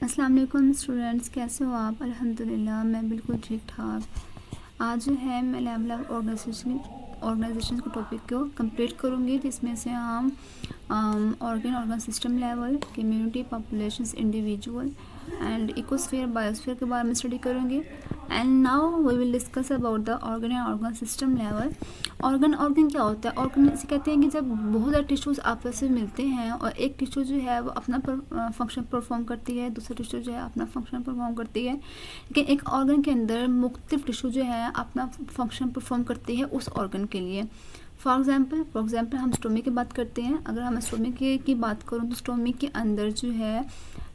अस्सलाम वालेकुम स्टूडेंट्स, कैसे हो आप? अल्हम्दुलिल्लाह मैं बिल्कुल ठीक ठाक। आज जो है मैं लेवल ऑफ ऑर्गेनाइजेशन के टॉपिक को कंप्लीट करूँगी, जिसमें से हम organ system level, community, populations, individual and ecosphere, biosphere के बारे में स्टडी करूँगी। And now we will discuss about the organ system level. Organ क्या होता है? ऑर्गन इसे कहते हैं कि जब बहुत ज़्यादा टिश्यूज़ आपस में मिलते हैं और एक टिश्यू जो है वो अपना फंक्शन परफॉर्म करती है, दूसरा टिश्यू जो है अपना फंक्शन परफॉर्म करती है। लेकिन एक ऑर्गन के अंदर मुख्तलिफ टिश्यू जो है अपना फंक्शन परफॉर्म करती है उस ऑर्गन के लिए। फॉर एग्ज़ाम्पल हम स्टोमिक की बात करते हैं। अगर हम स्टोमिक की बात करूँ तो स्टोमिक के अंदर जो है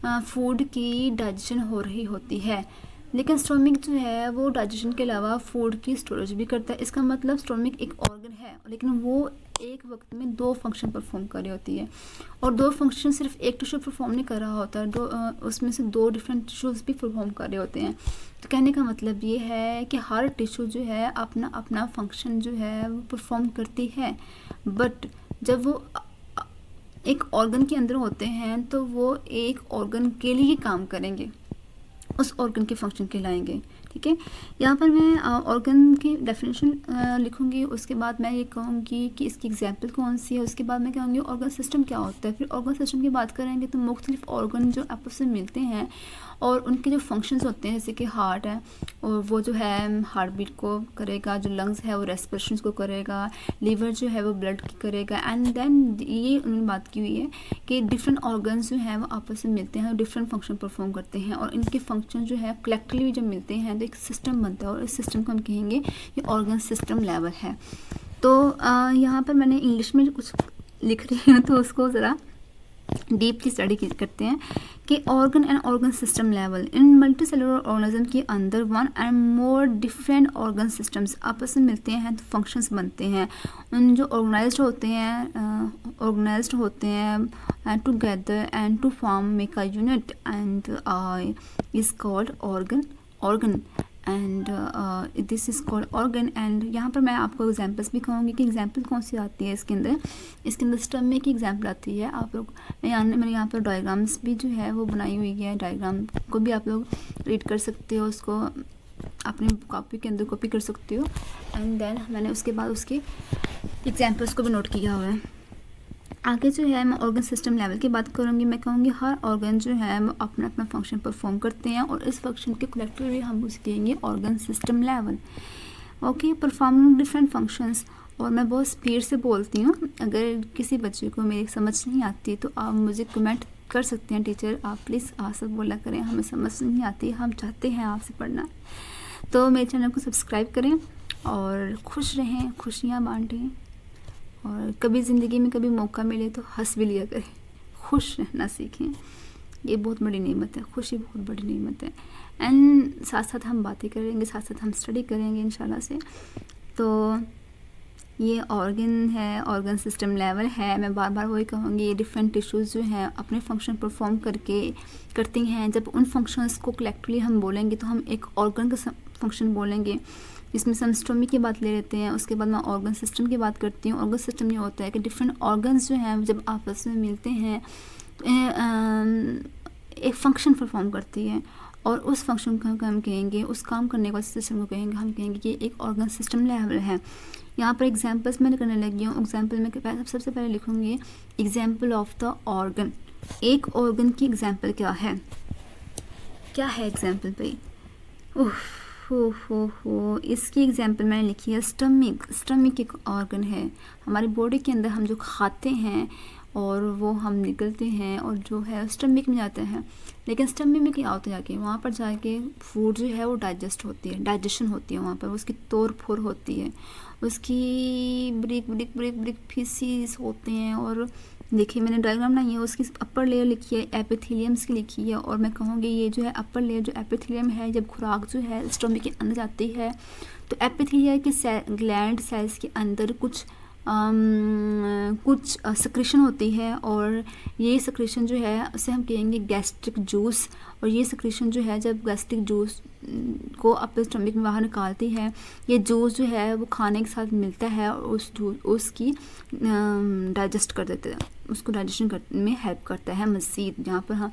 फूड की डाइजेशन हो रही होती है, लेकिन स्टोमिक जो है वो डाइजेशन के अलावा फूड की स्टोरेज भी करता है। इसका मतलब स्टोमिक एक ऑर्गन है, लेकिन वो एक वक्त में दो फंक्शन परफॉर्म कर रही होती है, और दो फंक्शन सिर्फ एक टिश्यू परफॉर्म नहीं कर रहा होता है, उसमें से दो डिफरेंट टिश्यूज़ भी परफॉर्म कर रहे होते हैं। तो कहने का मतलब ये है कि हर टिश्यू जो है अपना अपना फंक्शन जो है वो परफॉर्म करती है, बट जब वो एक ऑर्गन के अंदर होते हैं तो वो एक ऑर्गन के लिए काम करेंगे, उस ऑर्गन के फंक्शन कहलाएंगे। ठीक है, यहाँ पर मैं ऑर्गन की डेफिनेशन लिखूंगी, उसके बाद मैं ये कहूँगी कि इसकी एग्जांपल कौन सी है, उसके बाद मैं कहूँगी ऑर्गन सिस्टम क्या होता है। फिर ऑर्गन सिस्टम की बात करेंगे तो मुख्तलिफ ऑर्गन जो आपस में मिलते हैं और उनके जो फंक्शंस होते हैं, जैसे कि हार्ट है और वो जो है हार्ट बीट को करेगा, जो लंग्स है वो रेस्पिरेशन को करेगा, लीवर जो है वो ब्लड की करेगा। एंड देन ये उन्होंने बात की हुई है कि डिफरेंट ऑर्गन्स जो हैं वो आपस में मिलते हैं और डिफरेंट फंक्शन परफॉर्म करते हैं, और इनके फंक्शन जो है कलेक्टिवली जब मिलते हैं तो एक सिस्टम बनता है, और इस सिस्टम को हम कहेंगे ये ऑर्गन सिस्टम लेवल है। तो यहाँ पर मैंने इंग्लिश में कुछ लिख रही हूँ तो उसको ज़रा डीपली स्टडी करते हैं कि organ and organ system level in multi cellular organism के अंदर one and more different organ systems आपस में मिलते हैं तो फंक्शंस बनते हैं। उन जो ऑर्गेनाइज्ड होते हैं together and to form make a unit and is called organ and this is called organ. And यहाँ पर मैं आपको एग्जांपल्स भी कहूँगी कि एग्जांपल कौन सी आती है इसके अंदर स्टमक की एग्जांपल आती है। आप लोग मैंने यहाँ पर डायग्राम्स भी जो है वो बनाई हुई है, डायग्राम को भी आप लोग रीड कर सकते हो, उसको अपनी कॉपी के अंदर कॉपी कर सकते हो। एंड देन मैंने उसके बाद उसके एग्जाम्पल्स को भी नोट किया हुआ है। आगे जो है मैं ऑर्गन सिस्टम लेवल की बात करूँगी। मैं कहूँगी हर ऑर्गन जो है वो अपना अपना फंक्शन परफॉर्म करते हैं और इस फंक्शन के कलेक्टिवली हम उसे कहेंगे organ system level. Okay, performing different functions. और मैं बहुत स्पीड से बोलती हूँ, अगर किसी बच्चे को मेरी समझ नहीं आती तो आप मुझे कमेंट कर सकते हैं, टीचर आप प्लीज़ आंसर बोला करें, हमें समझ नहीं आती, हम चाहते हैं आपसे पढ़ना। तो मेरे चैनल को सब्सक्राइब करें और खुश रहें, खुशियाँ बांटें, और कभी ज़िंदगी में कभी मौका मिले तो हंस भी लिया करें, खुश रहना सीखें। ये बहुत बड़ी नेमत है, खुशी बहुत बड़ी नेमत है। एंड साथ साथ हम बातें करेंगे, साथ साथ हम स्टडी करेंगे इंशाल्लाह से। तो ये ऑर्गन है, ऑर्गन सिस्टम लेवल है। मैं बार बार वही कहूँगी, ये डिफरेंट टिश्यूज़ जो हैं अपने फंक्शन परफॉर्म करती हैं। जब उन फंक्शंस को कलेक्टिवली हम बोलेंगे तो हम एक ऑर्गन का फंक्शन बोलेंगे, जिसमें से हम स्टोमिक की बात ले लेते हैं। उसके बाद मैं ऑर्गन सिस्टम की बात करती हूँ। ऑर्गन सिस्टम ये होता है कि डिफरेंट ऑर्गन्स जो हैं जब आपस में मिलते हैं तो एक फंक्शन परफॉर्म करती है, और उस फंक्शन को हम कहेंगे, उस काम करने वाले सिस्टम को कहेंगे, हम कहेंगे कि एक ऑर्गन सिस्टम लेवल है। यहाँ पर एग्जांपल्स मैंने करने लगी हूँ। एग्जांपल में सबसे पहले लिखूँगी एग्जांपल ऑफ द ऑर्गन। एक ऑर्गन की एग्जांपल क्या है एग्जांपल पे? हो इसकी एग्जांपल मैंने लिखी है स्टमक एक ऑर्गन है। हमारी बॉडी के अंदर हम जो खाते हैं और वो हम निकलते हैं और जो है स्टमक में जाते हैं, लेकिन स्टमक में क्या होता है, जाके वहाँ पर जाके फूड जो है वो डाइजेशन होती है, वहाँ पर उसकी तोड़ फोड़ होती है, उसकी ब्रिक फीसीस होते हैं। और देखिए मैंने डायग्राम नहीं है, उसकी अपर लेयर लिखी है, एपिथेलियम्स की लिखी है। और मैं कहूँगी ये जो है अपर लेयर जो एपिथेलियम है, जब खुराक जो है स्टमक के अंदर जाती है तो एपिथेलिया के ग्लैंड सेल्स के अंदर कुछ सिक्रेशन होती है, और ये सिक्रेशन जो है उसे हम कहेंगे गैस्ट्रिक जूस। और ये सिक्रेशन जो है जब गैस्ट्रिक जूस को अपने स्टमक में बाहर निकालती है, ये जूस जो है वो खाने के साथ मिलता है और उसकी डाइजेस्ट कर देते हैं, उसको डाइजेशन करने में हेल्प करता है मज़ीद। यहाँ पर हम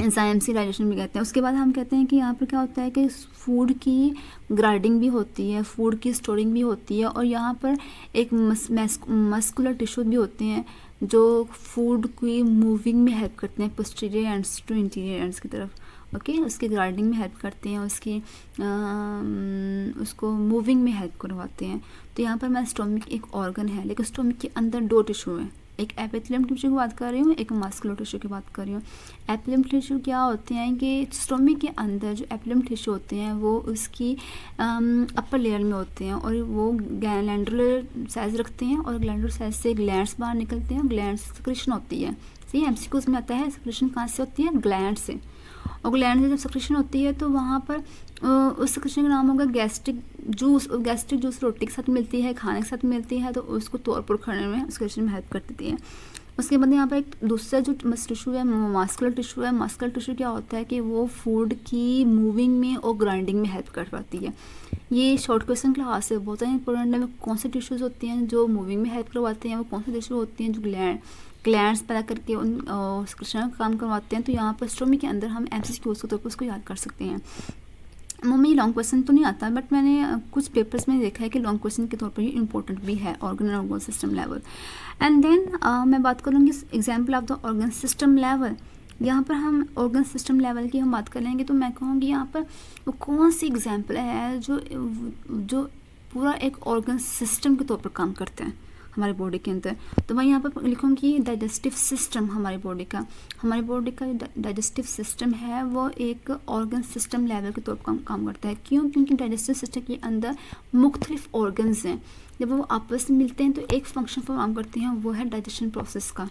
एंजाइम्स की डाइजेशन भी कहते हैं। उसके बाद हम कहते हैं कि यहाँ पर क्या होता है कि फूड की ग्राइंडिंग भी होती है, फूड की स्टोरिंग भी होती है, और यहाँ पर एक मस्कुलर टिश्यू भी होते हैं जो फूड की मूविंग में हेल्प करते हैं posterior ends to interior ends की तरफ। ओके, उसकी ग्राइंडिंग में हेल्प करते हैं, उसको मूविंग में हेल्प करवाते हैं। तो यहाँ पर मैं स्टोमिक एक ऑर्गन है, लेकिन स्टोमिक के अंदर 2 टिश्यू हैं, एक एपिथेलियम टिश्यू की बात कर रही हूँ, एक मस्कुलर टिश्यू की बात कर रही हूँ। एपिथेलियम टिश्यू क्या होते हैं कि स्टोमिक के अंदर जो एपिथेलियम टिश्यू होते हैं वो उसकी अपर लेयर में होते हैं, और वो ग्लैंडुलर साइज रखते हैं, और ग्लैंडुलर साइज से ग्लैंड्स बाहर निकलते हैं, ग्लैंड से सेक्रेशन होती है। सही, एमसीक्यूज में आता है सेक्रेशन कहाँ से होती है, ग्लैंड से, और ग्लैंड से जब सेक्रेशन होती है तो वहाँ पर उस सेक्रेशन का नाम होगा गैस्ट्रिक जूस। गैस्ट्रिक जूस रोटी के साथ मिलती है, खाने के साथ मिलती है, तो उसको तोड़ करने में सेक्रेशन में हेल्प कर देती है। उसके बाद यहाँ पर एक दूसरा जो टिश्यू है मस्कुलर टिश्यू है। मस्कुलर टिश्यू क्या होता है कि वो फूड की मूविंग में और ग्राइंडिंग में हेल्प कर पाती है। ये शॉर्ट क्वेश्चन क्लास है, बहुत इंपॉर्टेंट है। कौन से टिश्यूज़ होते हैं जो मूविंग में हेल्प करवाते हैं, वो कौन से टिश्यू होते हैं जो ग्लैंड्स पैदा करके उन सेक्रेशन का काम करवाते हैं। तो यहाँ पर स्टोमिक के अंदर हम एमसीक्यूज़ के तौर पर उसको याद कर सकते हैं। मम्मी लॉन्ग क्वेश्चन तो नहीं आता, बट मैंने कुछ पेपर्स में देखा है कि लॉन्ग क्वेश्चन के तौर पर ये इंपॉर्टेंट भी है organ and organ system level. And then मैं बात करूँगी example of the organ system level. यहाँ पर हम ऑर्गन सिस्टम लेवल की हम बात कर लेंगे, तो मैं कहूँगी यहाँ पर वो कौन सी एग्जाम्पल है जो पूरा एक ऑर्गन सिस्टम के तौर पर काम करते हैं हमारे बॉडी के अंदर। तो मैं यहाँ पर लिखूँगी डाइजेस्टिव सिस्टम। हमारी बॉडी का डाइजेस्टिव सिस्टम है वो एक ऑर्गन सिस्टम लेवल के तौर पर काम करता है। क्यों? क्योंकि डाइजेस्टिव सिस्टम के अंदर मुख्तलिफ ऑर्गन्स हैं, जब वो आपस में मिलते हैं तो एक फंक्शन परफॉर्म करते हैं, वो है डाइजेशन प्रोसेस का।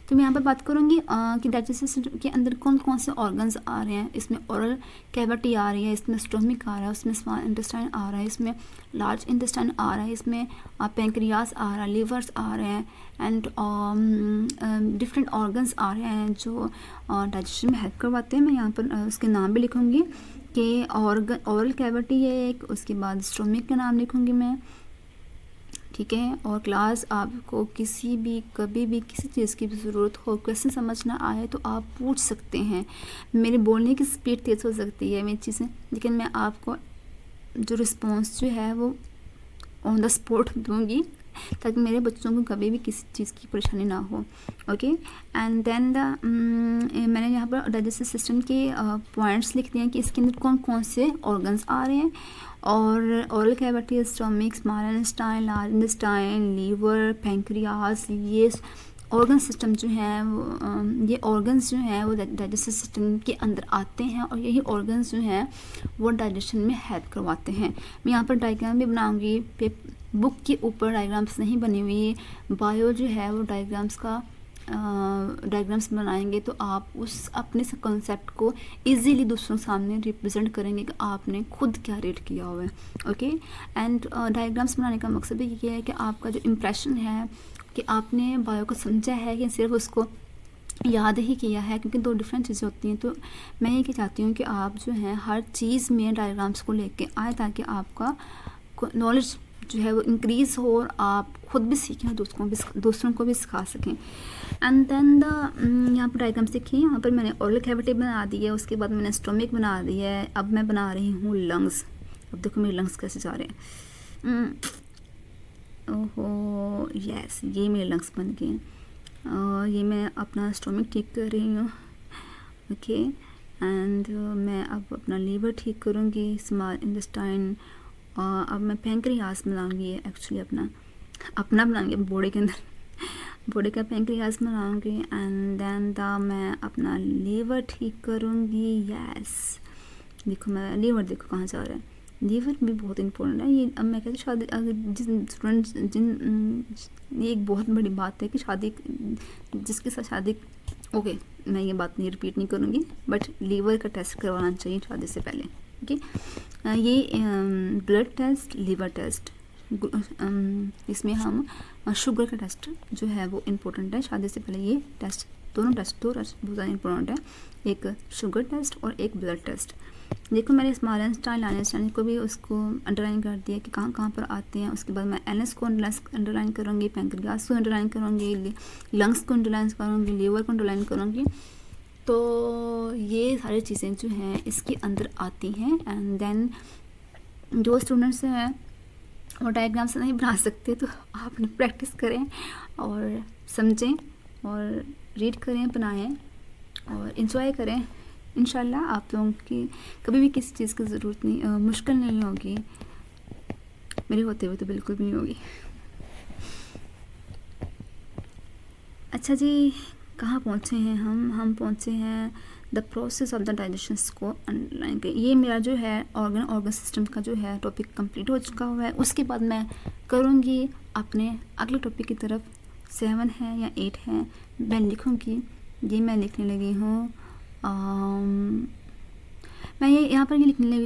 तो मैं यहाँ पर बात करूँगी कि डाइजेस्टिव सिस्टम के अंदर कौन कौन से ऑर्गन्स आ रहे हैं। इसमें ओरल कैविटी आ रही है, इसमें स्टोमिक आ रहा है, उसमें स्मॉल इंटेस्टाइन आ रहा है, इसमें लार्ज इंटेस्टाइन आ रहा है, इसमें पेंक्रियास आ रहा है, लिवर्स आ रहे हैं, एंड डिफरेंट ऑर्गन्स आ रहे हैं जो डाइजेशन में हेल्प करवाते हैं। मैं यहाँ पर उसके नाम भी लिखूँगी कि ओरल कैविटी है एक, उसके बाद स्टोमिक का नाम लिखूँगी मैं, ठीक है। और क्लास आपको कभी भी किसी चीज़ की भी ज़रूरत हो, क्वेश्चन समझ ना आए तो आप पूछ सकते हैं। मेरे बोलने की स्पीड तेज़ हो सकती है मेरी चीज़ें, लेकिन मैं आपको जो रिस्पॉन्स जो है वो ऑन द स्पॉट दूँगी, ताकि मेरे बच्चों को कभी भी किसी चीज़ की परेशानी ना हो। ओके, एंड देन मैंने यहाँ पर डाइजेस्टिव सिस्टम के पॉइंट्स लिख दिए हैं कि इसके अंदर कौन कौन से ऑर्गन्स आ रहे हैं। और oral cavity, stomach, small intestine, large intestine, liver, pancreas, ये ऑर्गन सिस्टम जो है ये ऑर्गन्स जो हैं वो डाइजेस्टिव सिस्टम के अंदर आते हैं, और यही ऑर्गन्स जो हैं वो डाइजेशन में हेल्प करवाते हैं। मैं यहाँ पर डायग्राम भी बनाऊँगी, बुक के ऊपर डायग्राम्स नहीं बनी हुई, बायो जो है वो डायग्राम्स बनाएंगे, तो आप उस अपने से कॉन्सेप्ट को इजीली दूसरों के सामने रिप्रेजेंट करेंगे कि आपने खुद क्या रीड किया हुआ है। ओके, एंड डायग्राम्स बनाने का मकसद भी ये है कि आपका जो इम्प्रेशन है कि आपने बायो को समझा है कि सिर्फ उसको याद ही किया है, क्योंकि 2 डिफरेंट चीज़ें होती हैं। तो मैं ये चाहती हूँ कि आप जो है हर चीज़ में डायग्राम्स को लेके आए, ताकि आपका नॉलेज जो है वो इंक्रीज़ हो और आप खुद भी सीखें और दूसरों को भी सिखा सकें। एंड देन यहाँ पर डायग्राम देखिए, यहाँ पर मैंने ओरल कैविटी बना दी है, उसके बाद मैंने स्टोमिक बना दी है, अब मैं बना रही हूँ लंग्स। अब देखो मेरे लंग्स कैसे जा रहे हैं। ओहो यस, ये मेरे लंग्स बन गए हैं। ये मैं अपना स्टोमिक ठीक कर रही हूँ। ओके, एंड मैं अब अपना लीवर ठीक करूँगी, स्मॉल इंटेस्टाइन, अब मैं पैंक्रियास बनाऊँगी। एक्चुअली अपना बनाऊँगी बॉडी के अंदर बॉडी का पैंक्रियास बनाऊँगी। एंड देन मैं अपना लीवर ठीक करूँगी। यस, देखो मैं लीवर देखो कहाँ जा रहा है। लीवर भी बहुत इंपॉर्टेंट है। ये अब मैं कहती हूँ शादी, अगर जिन स्टूडेंट्स ये एक बहुत बड़ी बात है कि जिसके साथ शादी, ओके मैं ये बात नहीं रिपीट नहीं करूँगी, बट लीवर का टेस्ट करवाना चाहिए शादी से पहले। ओके, ये ब्लड टेस्ट, लीवर टेस्ट, इसमें हम शुगर का टेस्ट जो है वो इम्पोर्टेंट है शादी से पहले। ये टेस्ट दोनों टेस्ट बहुत ज़्यादा इम्पोर्टेंट है, एक शुगर टेस्ट और एक ब्लड टेस्ट। देखो मैंने स्मॉल इंटेस्टाइन, लार्ज इंटेस्टाइन को भी उसको अंडरलाइन कर दिया कि कहाँ पर आते हैं। उसके बाद मैं एनएस को अंडरलाइन करूँगी, पैंक्रियास को अंडरलाइन करूँगी, लंग्स को अंडरलाइन करूँगी, लीवर को अंडरलाइन करूँगी। तो ये सारी चीज़ें जो हैं इसके अंदर आती हैं। एंड देन जो स्टूडेंट्स हैं वो डायग्राम से नहीं बना सकते तो आप प्रैक्टिस करें और समझें और रीड करें, बनाएं और इन्जॉय करें। इंशाल्लाह आप लोगों की कभी भी किसी चीज़ की ज़रूरत नहीं, मुश्किल नहीं होगी, मेरे होते हुए तो बिल्कुल भी नहीं होगी। अच्छा जी, कहाँ पहुँचे हैं हम पहुँचे हैं the process of the digestion को अंडरलाइन के। ये मेरा जो है ऑर्गन सिस्टम का जो है टॉपिक कंप्लीट हो चुका हुआ है। उसके बाद मैं करूँगी अपने अगले टॉपिक की तरफ। 7 है या 8 है मैं लिखूँगी, ये मैं लिखने लगी हूँ। मैं ये यहाँ पर ये लिखने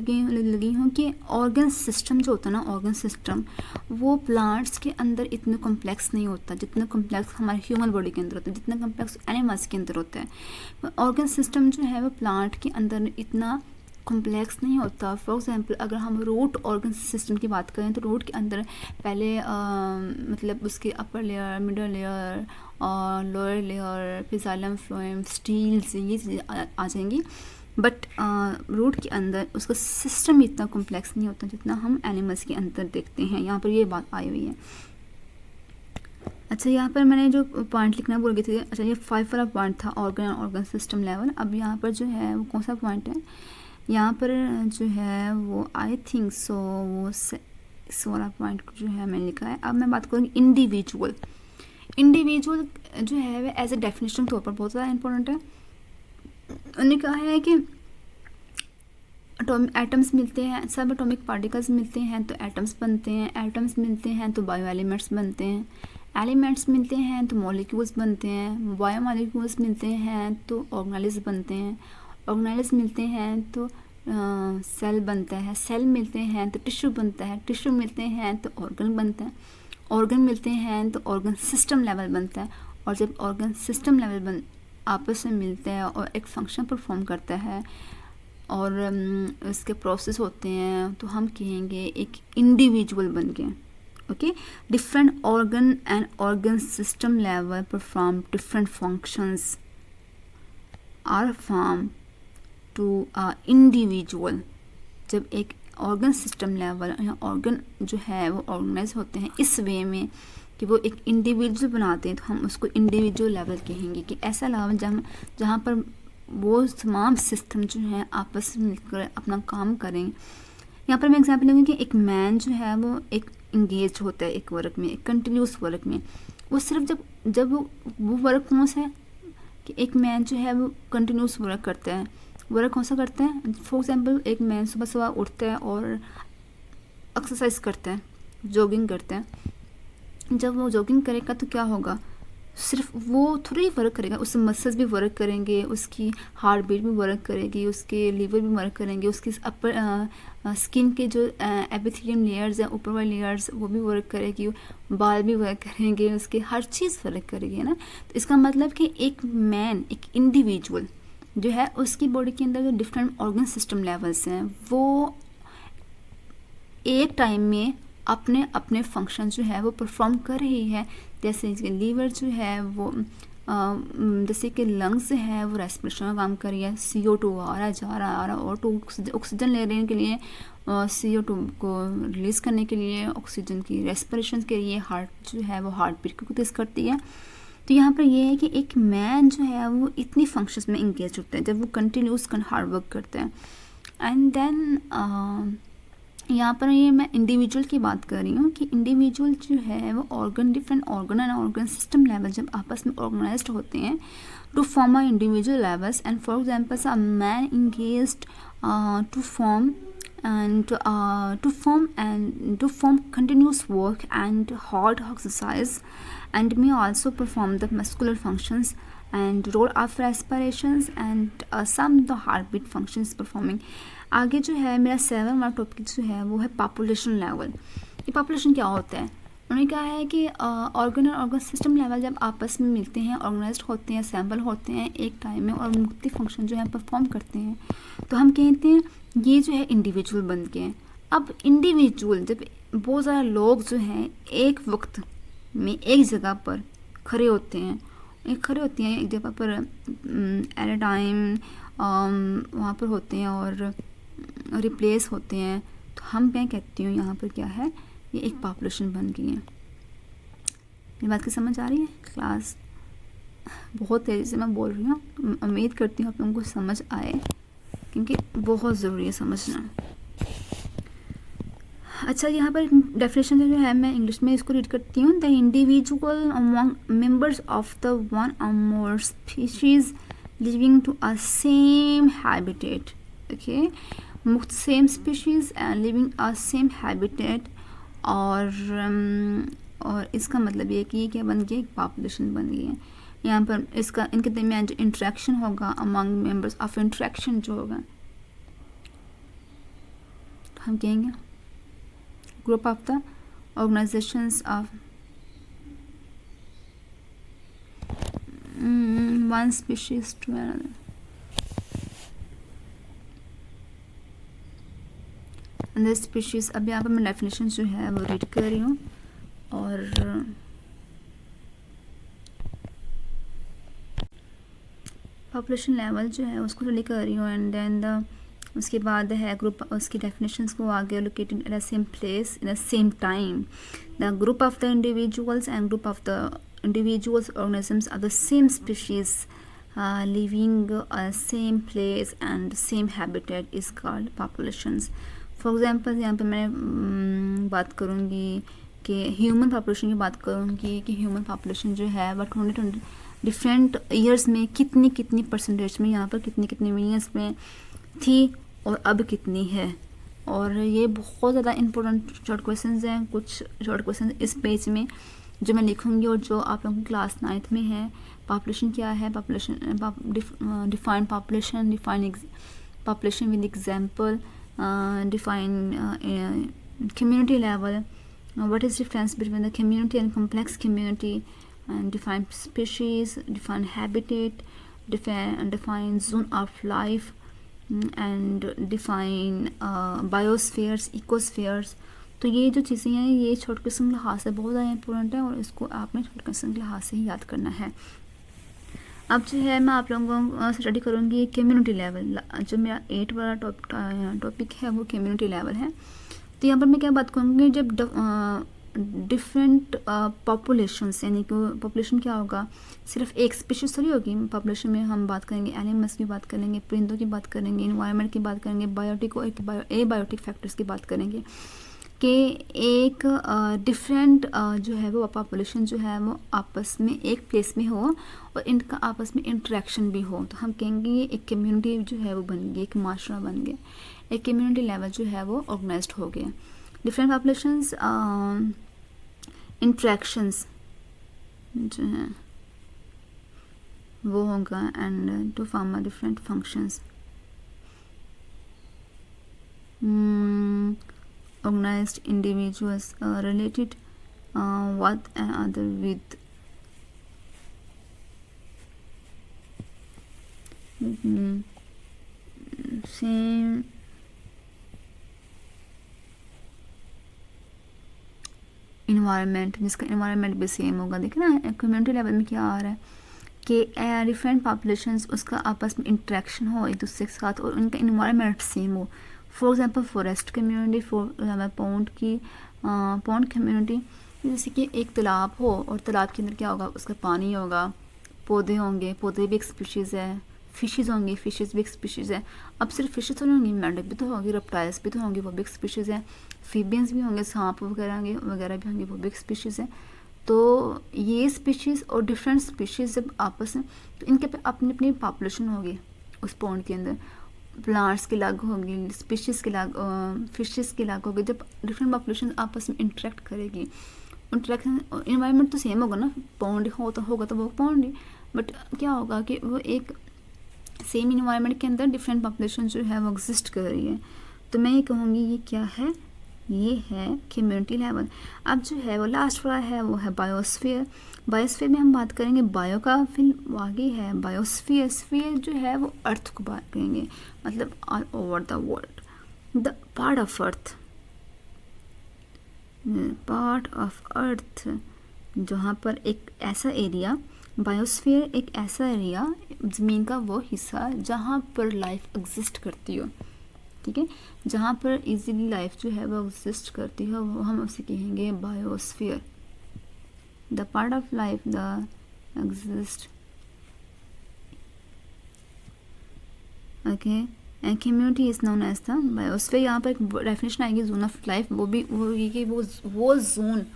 लगी हूँ कि ऑर्गन सिस्टम जो होता है ना, ऑर्गन सिस्टम वो प्लांट्स के अंदर इतना कॉम्प्लेक्स नहीं होता जितना कॉम्प्लेक्स हमारे ह्यूमन बॉडी के अंदर होता है, जितना कॉम्प्लेक्स एनिमल्स के अंदर होता है। ऑर्गन सिस्टम जो है वो प्लांट के अंदर इतना कॉम्प्लेक्स नहीं होता। फॉर एग्जांपल अगर हम रूट ऑर्गन सिस्टम की बात करें तो रूट के अंदर पहले मतलब उसके अपर लेयर, मिडल लेयर और लोअर लेयर, फिर जाइलम, फ्लोएम, स्टील्स, ये चीज़ें आ जाएंगी। बट रूट के अंदर उसका सिस्टम इतना कॉम्प्लेक्स नहीं होता जितना हम एनिमल्स के अंदर देखते हैं। यहाँ पर ये बात आई हुई है। अच्छा, यहाँ पर मैंने जो पॉइंट लिखना बोल गई थी, अच्छा ये 5 वाला पॉइंट था ऑर्गन सिस्टम लेवल। अब यहाँ पर जो है वो कौन सा पॉइंट है, यहाँ पर जो है वो आई थिंक सो वो 6 वाला पॉइंट जो है मैंने लिखा है। अब मैं बात करूँगी इंडिविजुअल जो है वो एज ए डेफिनेशन के तौर पर बहुत ज़्यादा इंपॉर्टेंट है। उन्होंने कहा है कि एटम्स मिलते हैं, सब एटॉमिक पार्टिकल्स मिलते हैं तो एटम्स बनते हैं, एटम्स मिलते हैं तो बायो एलिमेंट्स बनते हैं, एलिमेंट्स मिलते हैं तो मॉलिक्यूल्स बनते हैं, बायो मॉलिक्यूल्स मिलते हैं तो ऑर्गेनेल्स बनते हैं, ऑर्गेनेल्स मिलते हैं तो सेल बनता है, सेल मिलते हैं तो टिश्यू बनता है, टिश्यू मिलते हैं तो ऑर्गन बनता है, ऑर्गन मिलते हैं तो ऑर्गन सिस्टम लेवल बनता है। और जब ऑर्गन सिस्टम लेवल आपस में मिलते हैं और एक फंक्शन परफॉर्म करता है और उसके प्रोसेस होते हैं तो हम कहेंगे एक इंडिविजुअल बन गए। Okay, different organ and organ system level perform different functions are form to a individual. जब एक ऑर्गन सिस्टम लेवल या ऑर्गन जो है वो ऑर्गेनाइज होते हैं इस वे में कि वो एक इंडिविजुअल बनाते हैं तो हम उसको इंडिविजुअल लेवल कहेंगे। कि ऐसा लेवल जहाँ पर वो तमाम सिस्टम जो हैं आपस में मिलकर अपना काम करें। यहाँ पर मैं एग्जांपल लूँगी कि एक मैन जो है वो एक इंगेज होता है एक वर्क में, एक कंटिन्यूस वर्क में। वो सिर्फ जब वो वर्क कौन सा है कि एक मैन जो है वो कंटिन्यूस वर्क करता है। वर्क कौन सा करता है, फॉर एग्जांपल एक मैन सुबह सुबह उठता है और एक्सरसाइज करता है, जॉगिंग करता है। जब वो जॉगिंग करेगा तो क्या होगा, सिर्फ वो थोड़ी वर्क करेगा, उससे मसल्स भी वर्क करेंगे, उसकी हार्ट बीट भी वर्क करेगी, उसके लीवर भी वर्क करेंगे, उसकी अपर स्किन के जो एपिथेलियम लेयर्स हैं, ऊपर वाली लेयर्स, वो भी वर्क करेगी, बाल भी वर्क करेंगे, उसके हर चीज़ वर्क करेगी, है ना। तो इसका मतलब कि एक मैन, एक इंडिविजुअल जो है उसकी बॉडी के अंदर जो डिफरेंट ऑर्गन सिस्टम लेवल्स हैं वो एक टाइम में अपने अपने फंक्शन जो है वो परफॉर्म कर रही है। जैसे लीवर जो है वो जैसे कि लंग्स है वो रेस्पिरेशन का काम कर रही है, CO2 आ रहा है, जा रहा है, और तो ऑक्सीजन लेने के लिए, CO2 को रिलीज़ करने के लिए, ऑक्सीजन की रेस्पिरेशन के लिए हार्ट जो है वो हार्ट बीट को तेज़ करती है। तो यहाँ पर ये है कि एक मैन जो है वो इतनी फंक्शंस में इंगेज होता है जब वो कंटिन्यूस हार्ड वर्क करता है। एंड देन यहाँ पर ये मैं इंडिविजुअल की बात कर रही हूँ कि इंडिविजुअल जो है वो organ, different organ and organ system level जब आपस में ऑर्गेनाइज्ड होते हैं to form a individual levels. And for example a man engaged to form continuous work and hard exercise and may also perform the muscular functions and roll of respirations and some the heartbeat functions performing। आगे जो है मेरा 7 वाला topic जो है वो है population level. ये पॉपुलेशन क्या होता है, उन्होंने कहा है कि ऑर्गन और ऑर्गन सिस्टम लेवल जब आपस में मिलते हैं, ऑर्गेनाइज्ड होते हैं, असेंबल होते हैं एक टाइम में और मुख्तलिफ फंक्शन जो है परफॉर्म करते हैं तो हम कहते हैं ये जो है इंडिविजुअल बन के हैं। अब इंडिविजुअल जब बहुत ज़्यादा लोग जो हैं एक वक्त में एक जगह पर खड़े होते हैं, एक खड़े होती हैं एक जगह पर एट अ टाइम, वहाँ पर होते हैं और रिप्लेस होते हैं, तो हम मैं कहती हूँ यहाँ पर क्या है, ये एक पॉपुलेशन बन गई है। मेरी बात की समझ आ रही है? क्लास बहुत तेज़ी से मैं बोल रही हूँ, उम्मीद करती हूँ आप लोगों को समझ आए, क्योंकि बहुत ज़रूरी है समझना। अच्छा, यहाँ पर डेफिनेशन जो है मैं इंग्लिश में इसको रीड करती हूँ। The individual among members of the one और more species living to a same habitat. Okay, same species and living a same habitat, और इसका मतलब ये कि ये क्या बन गया, एक पॉपुलेशन बन गई है। यहाँ पर इसका इनके दरमियान जो इंट्रैक्शन होगा, अमंग मेंबर्स ऑफ इंट्रैक्शन जो होगा, हम कहेंगे group of the organizations of one species to another. And this species, अब यहाँ पर मैं डेफिनेशन जो है वो रीड कर रही हूँ, और पॉपुलेशन लेवल जो है उसको लिख कर रही हूँ, एंड देन उसके बाद है ग्रुप, उसकी डेफिनेशंस को आगे located at the same place in the same time, the group of the individuals and group of the individuals organisms of the same species living same place and same habitat is called populations. For example, यहाँ पे मैं बात करूँगी कि human population की बात करूँगी कि ह्यूमन पॉपुलेशन जो है वह 2020 डिफरेंट ईयर्स में कितनी परसेंटेज में, यहाँ पर कितनी मिलियंस में थी और अब कितनी है। और ये बहुत ज़्यादा इम्पोर्टेंट शॉर्ट क्वेश्चंस हैं, कुछ शॉर्ट क्वेश्चन इस पेज में जो मैं लिखूंगी और जो आप लोगों की क्लास 9th में है। पॉपुलेशन क्या है, population define population, define population with example, define community level, what is difference between the community and complex community, and define species, define habitat, define zone of life, and define biospheres, ecospheres. तो ये जो चीज़ें हैं ये short question के लिहाज से बहुत ज़्यादा इंपॉर्टेंट है और इसको आपने शॉर्ट क्वेश्चन के लिहाज से ही याद करना है। अब जो है मैं आप लोगों को स्टडी करूँगी कम्युनिटी लेवल, जो मेरा 8 वाला टॉपिक है वो कम्युनिटी लेवल है। तो यहाँ पर मैं क्या बात करूँगी, जब डिफरेंट पॉपुलेशंस, यानी कि पॉपुलेशन क्या होगा, सिर्फ एक स्पीशीज थोड़ी होगी पॉपुलेशन में। हम बात करेंगे एनिमल्स की बात करेंगे, परिंदों की बात करेंगे, इन्वायरमेंट की बात करेंगे, बायोटिक और एबायोटिक फैक्टर्स की बात करेंगे कि एक डिफरेंट जो है वो पॉपुलेशन जो है वो आपस में एक प्लेस में हो और इनका आपस में इंटरेक्शन भी हो, तो हम कहेंगे ये एक कम्युनिटी जो है वो बन गई, एक माशरा बन गया, एक कम्युनिटी लेवल जो है वो ऑर्गेनाइज्ड हो गया। डिफरेंट पॉपुलेशंस इंट्रैक्शंस जो हैं वो होगा, and to form a different functions, organized individuals related one another with same environment, जिसका environment भी सेम होगा। देखिए ना कम्युनिटी लेवल में क्या आ रहा है कि डिफरेंट पॉपुलेशंस उसका आपस में इंट्रैक्शन हो एक दूसरे के साथ और उनका इन्वायरमेंट सेम हो। For example forest community, for pond community, जैसे कि एक तालाब हो और तालाब के अंदर क्या होगा, उसका पानी होगा, पौधे होंगे, पौधे भी एक स्पीशीज़ है, फिशेज़ होंगी, फिशेज़ भी एक स्पीशीज़ है। अब सिर्फ फिशेज़ तो नहीं होंगी, मेंढक भी तो होंगी, रेप्टाइल्स भी तो होंगे, वो भी एक स्पीशीज़ है, फीबियंस भी होंगे, सांप वगैरह भी होंगे, वो भी एक स्पीशीज़ है। तो ये स्पीशीज़ और डिफरेंट स्पीशीज़ जब आपस में, तो इनके पे अपनी अपनी पॉपुलेशन होगी उस पॉन्ड के अंदर, प्लांट्स की अलग होगी, स्पीशीज़ की अलग, फिशेज़ की अलग होगी। जब डिफरेंट पॉपुलेशन आपस में इंटरेक्ट करेगी, इंटरेक्शन इन्वायरमेंट तो सेम होगा ना, पॉन्ड होगा तो वो पॉन्ड ही, बट क्या होगा कि वो एक सेम इन्वायरमेंट के अंदर डिफरेंट पॉपुलेशन जो है वो एग्जिस्ट कर रही है। तो मैं ये कहूँगी ये क्या है, ये है कम्युनिटी लेवल। अब जो है वो लास्ट वाला है वो है बायोस्फीयर। बायोस्फीयर में हम बात करेंगे बायो का, फिर आगे है बायोस्फीयर। स्फीयर जो है वो अर्थ को बात करेंगे, मतलब all over the world, the part of earth, जहाँ पर एक ऐसा एरिया बायोस्फीयर एक ऐसा एरिया, ज़मीन का वो हिस्सा जहाँ पर लाइफ एग्जिस्ट करती हो, ठीक है, जहाँ पर इजीली लाइफ जो है वो एग्जिस्ट करती है, वो हम उसे कहेंगे biosphere. The part of life the exist, okay, and community is known as the biosphere. यहाँ पर एक डेफिनेशन आएगी जोन ऑफ लाइफ, वो भी वो ये कि वो जोन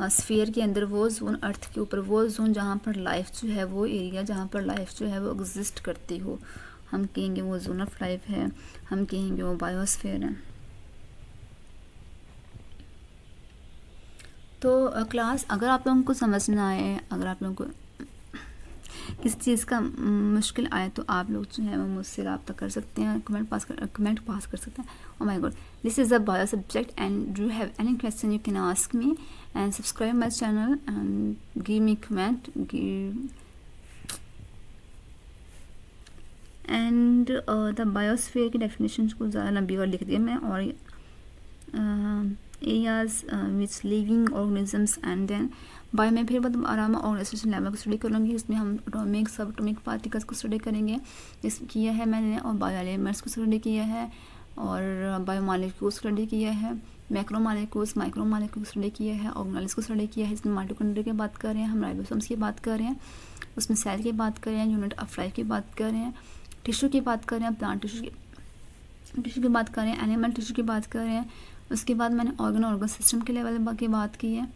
स्फीयर के अंदर, वो जोन अर्थ के ऊपर, वो जोन जहाँ पर लाइफ जो है, वो एरिया जहाँ पर लाइफ जो है वो एग्जिस्ट करती हो, हम कहेंगे वो जोन ऑफ लाइफ है, हम कहेंगे वो बायोस्फीयर है। तो क्लास अगर आप लोगों को समझ ना आए, अगर आप लोगों को किसी चीज़ का मुश्किल आए तो आप लोग जो है वो मुझसे रब्ता कर सकते हैं, कमेंट पास कर सकते हैं। Oh my God, this is a bio subject and do you have any question you can ask me and subscribe my channel and give me comment and the biosphere की definition को ज़्यादा लंबी और लिख दिया मैं, और areas which living organisms and then bio में फिर बाद आराम ऑर्गेनाइजेशन लेवल को स्टडी कर लूँगी, उसमें हम एटॉमिक सब एटॉमिक पार्टिकल्स को स्टडी करेंगे, इस किया है मैंने, और बायो एलिमेंट्स को स्टडी किया है, और बायो मॉलिक्यूल्स को स्टडी किया है, मैक्रो मॉलिक्यूल्स माइक्रो मॉलिक्यूल्स को स्टडी किया है, ऑर्गेनेल्स को स्टडी किया है, इसमें माइटोकॉन्ड्रिया की बात कर रहे हैं, हम राइबोसोम्स की बात कर रहे हैं, उसमें सेल की बात कर रहे हैं, यूनिट ऑफ लाइफ की बात कर रहे हैं, टिश्यू की बात कर रहे हैं, प्लांट टिश्यू की बात कर रहे हैं, एनिमल टिश्यू की बात कर रहे हैं। उसके बाद मैंने ऑर्गन सिस्टम के लेवल की बात की है।